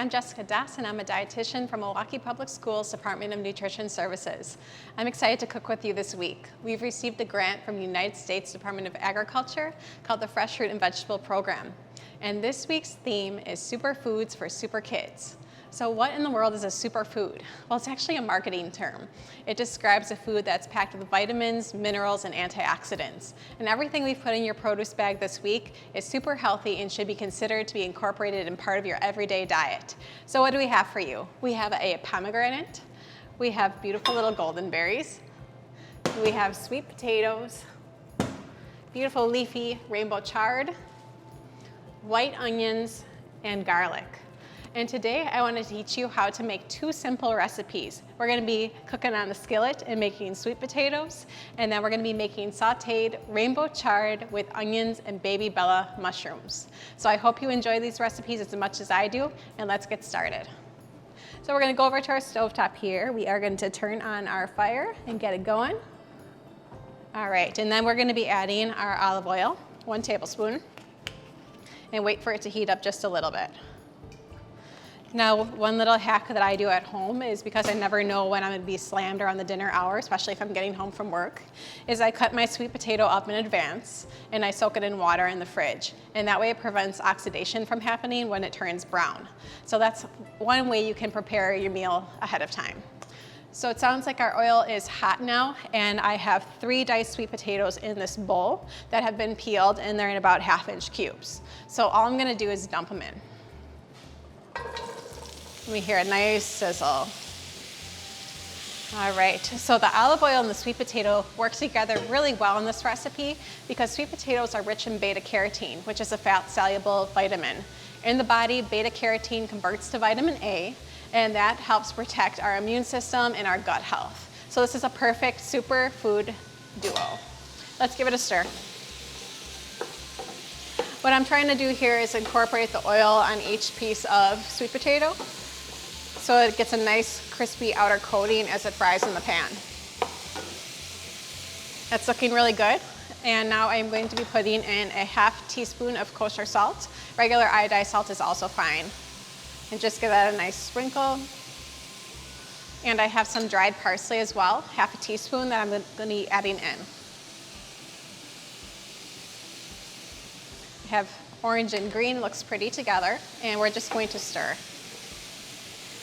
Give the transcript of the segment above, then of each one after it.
I'm Jessica Das, and I'm a dietitian from Milwaukee Public Schools Department of Nutrition Services. I'm excited to cook with you this week. We've received a grant from the United States Department of Agriculture called the Fresh Fruit and Vegetable Program. And this week's theme is Superfoods for Super Kids. So what in the world is a superfood? Well, it's actually a marketing term. It describes a food that's packed with vitamins, minerals, and antioxidants. And everything we've put in your produce bag this week is super healthy and should be considered to be incorporated in part of your everyday diet. So what do we have for you? We have a pomegranate. We have beautiful little golden berries. We have sweet potatoes, beautiful leafy rainbow chard, white onions, and garlic. And today I want to teach you how to make two simple recipes. We're going to be cooking on the skillet and making sweet potatoes, and then we're going to be making sauteed rainbow chard with onions and baby bella mushrooms. So I hope you enjoy these recipes as much as I do, and let's get started. So we're going to go over to our stovetop here. We are going to turn on our fire and get it going. All right, and then we're going to be adding our olive oil, 1 tablespoon, and wait for it to heat up just a little bit. Now, one little hack that I do at home is, because I never know when I'm going to be slammed around the dinner hour, especially if I'm getting home from work, is I cut my sweet potato up in advance and I soak it in water in the fridge. And that way it prevents oxidation from happening when it turns brown. So that's one way you can prepare your meal ahead of time. So it sounds like our oil is hot now, and I have 3 diced sweet potatoes in this bowl that have been peeled, and they're in about 1/2-inch cubes. So all I'm going to do is dump them in. We hear a nice sizzle. All right, so the olive oil and the sweet potato work together really well in this recipe because sweet potatoes are rich in beta carotene, which is a fat-soluble vitamin. In the body, beta carotene converts to vitamin A, and that helps protect our immune system and our gut health. So this is a perfect superfood duo. Let's give it a stir. What I'm trying to do here is incorporate the oil on each piece of sweet potato, so it gets a nice crispy outer coating as it fries in the pan. That's looking really good. And now I'm going to be putting in a 1/2 teaspoon of kosher salt. Regular iodized salt is also fine. And just give that a nice sprinkle. And I have some dried parsley as well, 1/2 teaspoon that I'm going to be adding in. I have orange and green, looks pretty together, and we're just going to stir.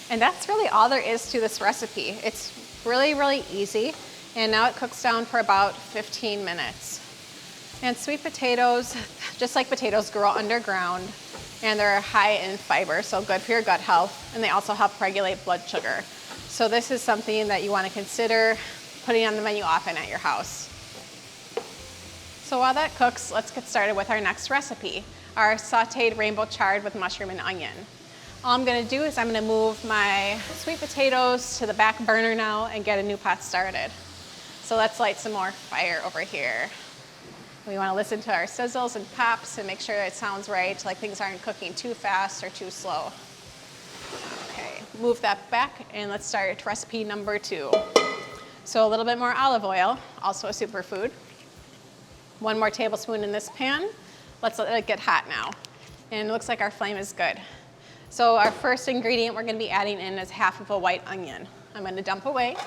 And that's really all there is to this recipe. It's really, really easy. And now it cooks down for about 15 minutes. And sweet potatoes, just like potatoes, grow underground, and they're high in fiber, so good for your gut health. And they also help regulate blood sugar. So this is something that you want to consider putting on the menu often at your house. So while that cooks, let's get started with our next recipe, our sauteed rainbow chard with mushroom and onion. All I'm going to do is I'm going to move my sweet potatoes to the back burner now and get a new pot started. So let's light some more fire over here. We want to listen to our sizzles and pops and make sure it sounds right, like things aren't cooking too fast or too slow. Okay, move that back and let's start recipe number 2. So a little bit more olive oil, also a superfood. 1 more tablespoon in this pan. Let's let it get hot now. And it looks like our flame is good. So our first ingredient we're going to be adding in is 1/2 of a white onion. I'm going to dump away.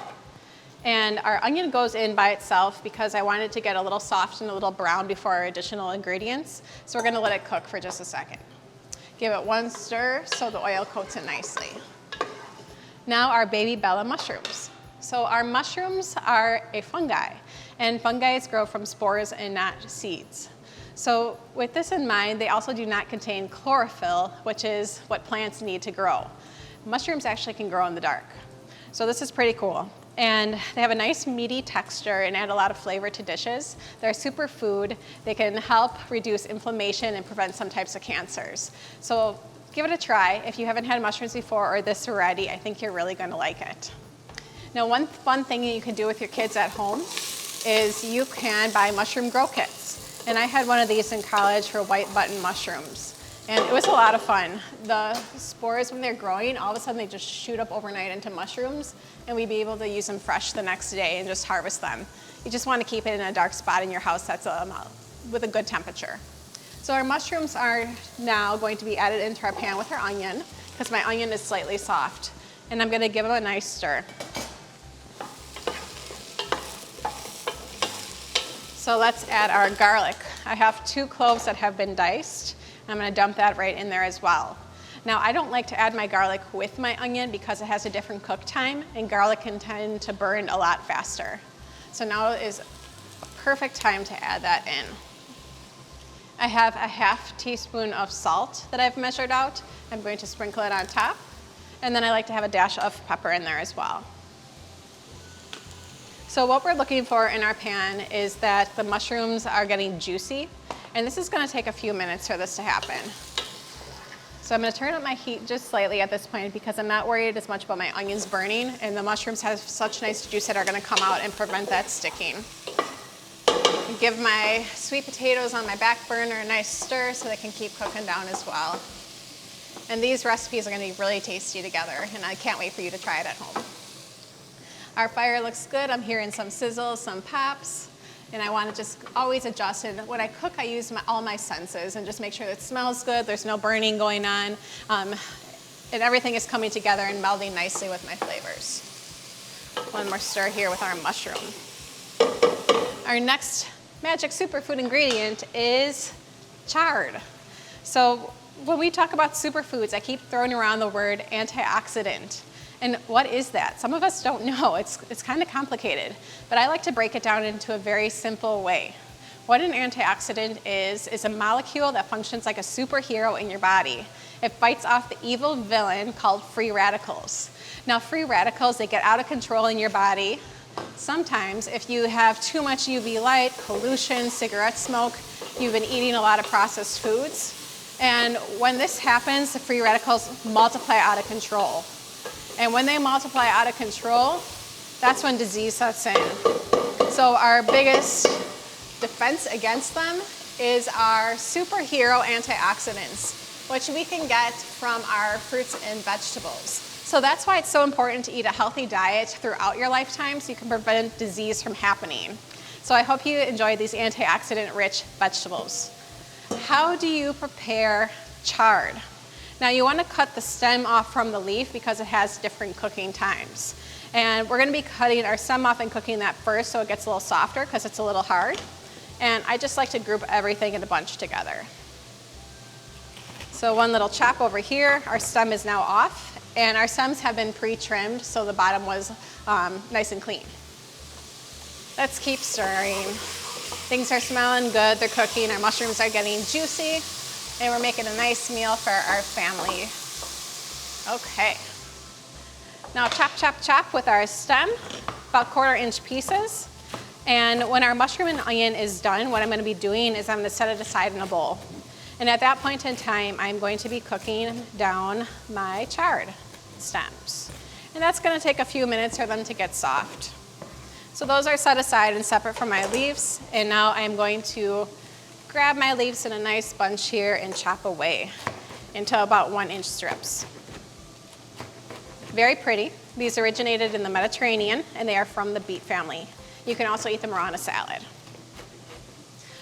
And our onion goes in by itself because I want it to get a little soft and a little brown before our additional ingredients. So we're going to let it cook for just a second. Give it 1 stir so the oil coats it nicely. Now our baby bella mushrooms. So our mushrooms are a fungi, and fungi grow from spores and not seeds. So with this in mind, they also do not contain chlorophyll, which is what plants need to grow. Mushrooms actually can grow in the dark. So this is pretty cool. And they have a nice meaty texture and add a lot of flavor to dishes. They're a superfood. They can help reduce inflammation and prevent some types of cancers. So give it a try. If you haven't had mushrooms before or this variety, I think you're really going to like it. Now, one fun thing you can do with your kids at home is you can buy mushroom grow kits. And I had one of these in college for white button mushrooms. And it was a lot of fun. The spores, when they're growing, all of a sudden they just shoot up overnight into mushrooms, and we'd be able to use them fresh the next day and just harvest them. You just want to keep it in a dark spot in your house that's with a good temperature. So our mushrooms are now going to be added into our pan with our onion. because my onion is slightly soft. And I'm gonna give them a nice stir. So let's add our garlic. I have 2 cloves that have been diced. I'm gonna dump that right in there as well. Now, I don't like to add my garlic with my onion because it has a different cook time, and garlic can tend to burn a lot faster. So now is a perfect time to add that in. I have a half teaspoon of salt that I've measured out. I'm going to sprinkle it on top. And then I like to have a dash of pepper in there as well. So what we're looking for in our pan is that the mushrooms are getting juicy. And this is gonna take a few minutes for this to happen. So I'm gonna turn up my heat just slightly at this point because I'm not worried as much about my onions burning, and the mushrooms have such nice juice that are gonna come out and prevent that sticking. Give my sweet potatoes on my back burner a nice stir so they can keep cooking down as well. And these recipes are gonna be really tasty together, and I can't wait for you to try it at home. Our fire looks good. I'm hearing some sizzles, some pops. And I want to just always adjust. And when I cook, I use all my senses and just make sure it smells good, there's no burning going on, and everything is coming together and melding nicely with my flavors. One more stir here with our mushroom. Our next magic superfood ingredient is chard. So when we talk about superfoods, I keep throwing around the word antioxidant. And what is that? Some of us don't know. It's kind of complicated, but I like to break it down into a very simple way. What an antioxidant is a molecule that functions like a superhero in your body. It fights off the evil villain called free radicals. Now, free radicals, they get out of control in your body. Sometimes, if you have too much UV light, pollution, cigarette smoke, you've been eating a lot of processed foods. And when this happens, the free radicals multiply out of control. And when they multiply out of control, that's when disease sets in. So our biggest defense against them is our superhero antioxidants, which we can get from our fruits and vegetables. So that's why it's so important to eat a healthy diet throughout your lifetime so you can prevent disease from happening. So I hope you enjoy these antioxidant-rich vegetables. How do you prepare chard? Now you want to cut the stem off from the leaf because it has different cooking times. And we're going to be cutting our stem off and cooking that first so it gets a little softer because it's a little hard. And I just like to group everything in a bunch together. So one little chop over here, our stem is now off, and our stems have been pre-trimmed so the bottom was nice and clean. Let's keep stirring. Things are smelling good, they're cooking, our mushrooms are getting juicy. And we're making a nice meal for our family. Okay. Now chop, chop, chop with our stem, about 1/4-inch pieces. And when our mushroom and onion is done, what I'm gonna be doing is I'm gonna set it aside in a bowl. And at that point in time, I'm going to be cooking down my chard stems. And that's gonna take a few minutes for them to get soft. So those are set aside and separate from my leaves. And now I'm going to grab my leaves in a nice bunch here and chop away into about 1-inch strips. Very pretty. These originated in the Mediterranean and they are from the beet family. You can also eat them raw in a salad.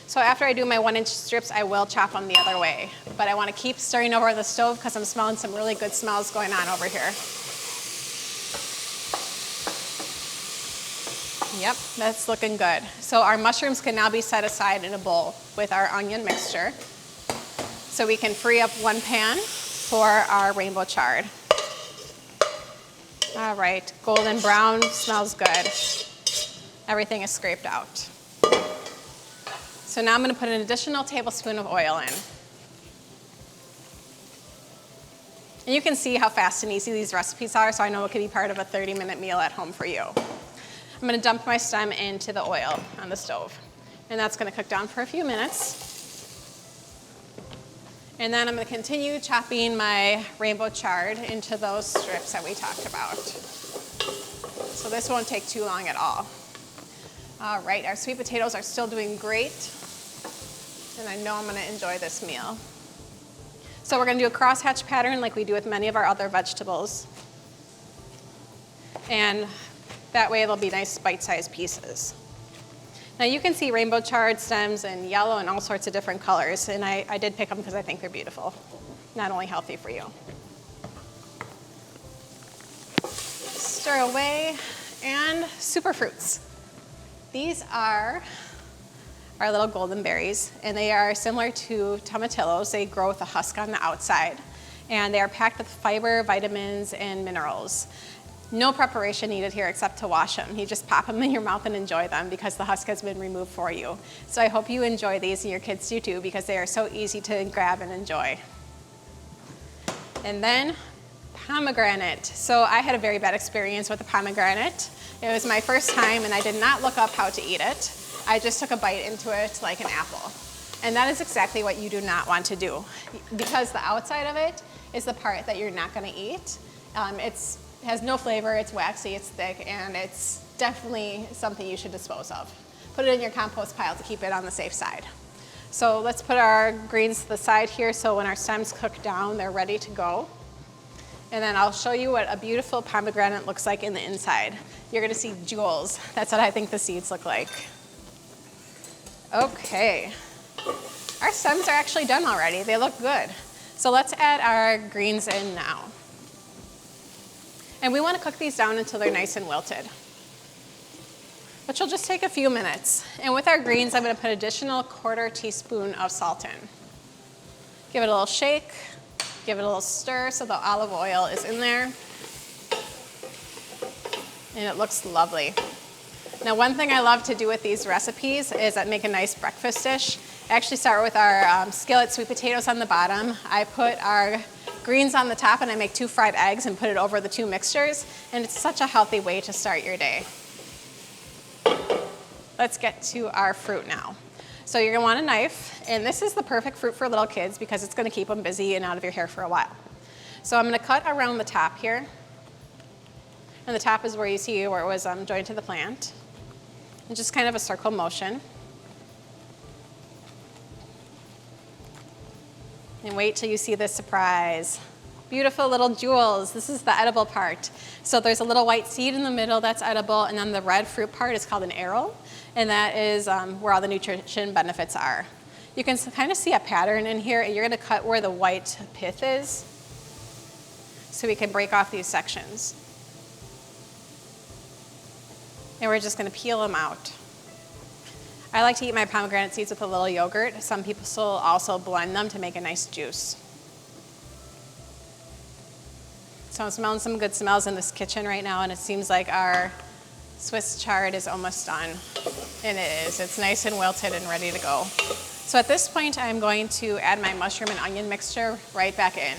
So after I do my 1-inch strips, I will chop them the other way. But I want to keep stirring over the stove because I'm smelling some really good smells going on over here. Yep, that's looking good. So our mushrooms can now be set aside in a bowl with our onion mixture. So we can free up one pan for our rainbow chard. All right, golden brown, smells good. Everything is scraped out. So now I'm gonna put an additional tablespoon of oil in. And you can see how fast and easy these recipes are, so I know it could be part of a 30-minute meal at home for you. I'm gonna dump my stem into the oil on the stove. And that's gonna cook down for a few minutes. And then I'm gonna continue chopping my rainbow chard into those strips that we talked about. So this won't take too long at all. All right, our sweet potatoes are still doing great. And I know I'm gonna enjoy this meal. So we're gonna do a crosshatch pattern like we do with many of our other vegetables. And that way it'll be nice bite-sized pieces. Now you can see rainbow chard stems in yellow and all sorts of different colors, and I did pick them because I think they're beautiful, not only healthy for you. Stir away, and Superfoods. These are our little golden berries, and they are similar to tomatillos. They grow with a husk on the outside, and they are packed with fiber, vitamins, and minerals. No preparation needed here except to wash them. You just pop them in your mouth and enjoy them because the husk has been removed for you. So I hope you enjoy these and your kids do too, because they are so easy to grab and enjoy. And then pomegranate. So I had a very bad experience with the pomegranate. It was my first time and I did not look up how to eat it. I just took a bite into it like an apple. And that is exactly what you do not want to do, because the outside of it is the part that you're not going to eat. It has no flavor, it's waxy, it's thick, and it's definitely something you should dispose of. Put it in your compost pile to keep it on the safe side. So let's put our greens to the side here so when our stems cook down, they're ready to go. And then I'll show you what a beautiful pomegranate looks like in the inside. You're gonna see jewels. That's what I think the seeds look like. Okay, our stems are actually done already. They look good. So let's add our greens in now. And we want to cook these down until they're nice and wilted, which will just take a few minutes. And with our greens, I'm going to put additional 1/4 teaspoon of salt in. Give it a little shake, give it a little stir so the olive oil is in there. And it looks lovely. Now, one thing I love to do with these recipes is make a nice breakfast dish. I actually start with our skillet sweet potatoes on the bottom. I put our greens on the top and I make 2 fried eggs and put it over the 2 mixtures. And it's such a healthy way to start your day. Let's get to our fruit now. So you're gonna want a knife, and this is the perfect fruit for little kids because it's gonna keep them busy and out of your hair for a while. So I'm gonna cut around the top here. And the top is where you see where it was joined to the plant. And just kind of a circle motion. And wait till you see this surprise. Beautiful little jewels. This is the edible part. So there's a little white seed in the middle that's edible, and then the red fruit part is called an aril, and that is where all the nutrition benefits are. You can kind of see a pattern in here, and you're gonna cut where the white pith is so we can break off these sections. And we're just gonna peel them out. I like to eat my pomegranate seeds with a little yogurt. Some people also blend them to make a nice juice. So I'm smelling some good smells in this kitchen right now, and it seems like our Swiss chard is almost done. And it is. It's nice and wilted and ready to go. So at this point, I'm going to add my mushroom and onion mixture right back in.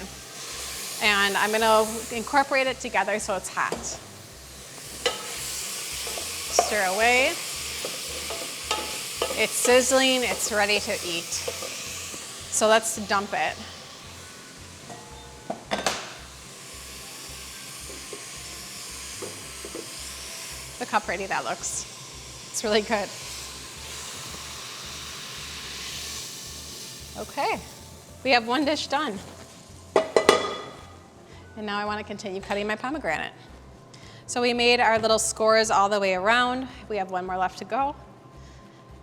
And I'm gonna incorporate it together so it's hot. Stir away. It's sizzling, it's ready to eat. So let's dump it. Look how pretty that looks. It's really good. Okay, we have one dish done. And now I want to continue cutting my pomegranate. So we made our little scores all the way around. We have one more left to go.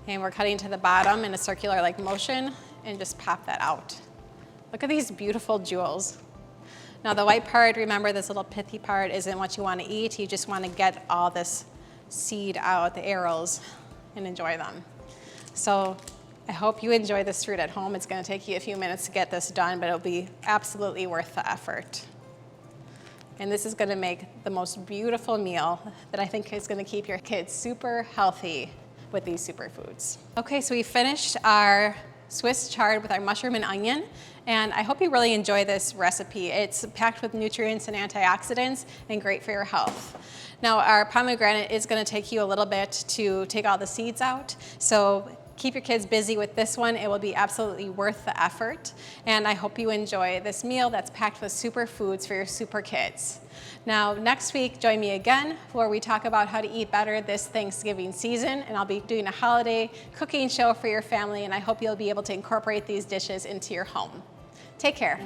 And we're cutting to the bottom in a circular like motion and just pop that out. Look at these beautiful jewels. Now the white part, remember this little pithy part isn't what you want to eat. You just want to get all this seed out, the arils, and enjoy them. So I hope you enjoy this fruit at home. It's going to take you a few minutes to get this done, but it'll be absolutely worth the effort. And this is going to make the most beautiful meal that I think is going to keep your kids super healthy with these superfoods. Okay, so we finished our Swiss chard with our mushroom and onion, and I hope you really enjoy this recipe. It's packed with nutrients and antioxidants and great for your health. Now our pomegranate is going to take you a little bit to take all the seeds out, so keep your kids busy with this one. It will be absolutely worth the effort, and I hope you enjoy this meal that's packed with superfoods for your super kids. Now, next week, join me again where we talk about how to eat better this Thanksgiving season, and I'll be doing a holiday cooking show for your family, and I hope you'll be able to incorporate these dishes into your home. Take care.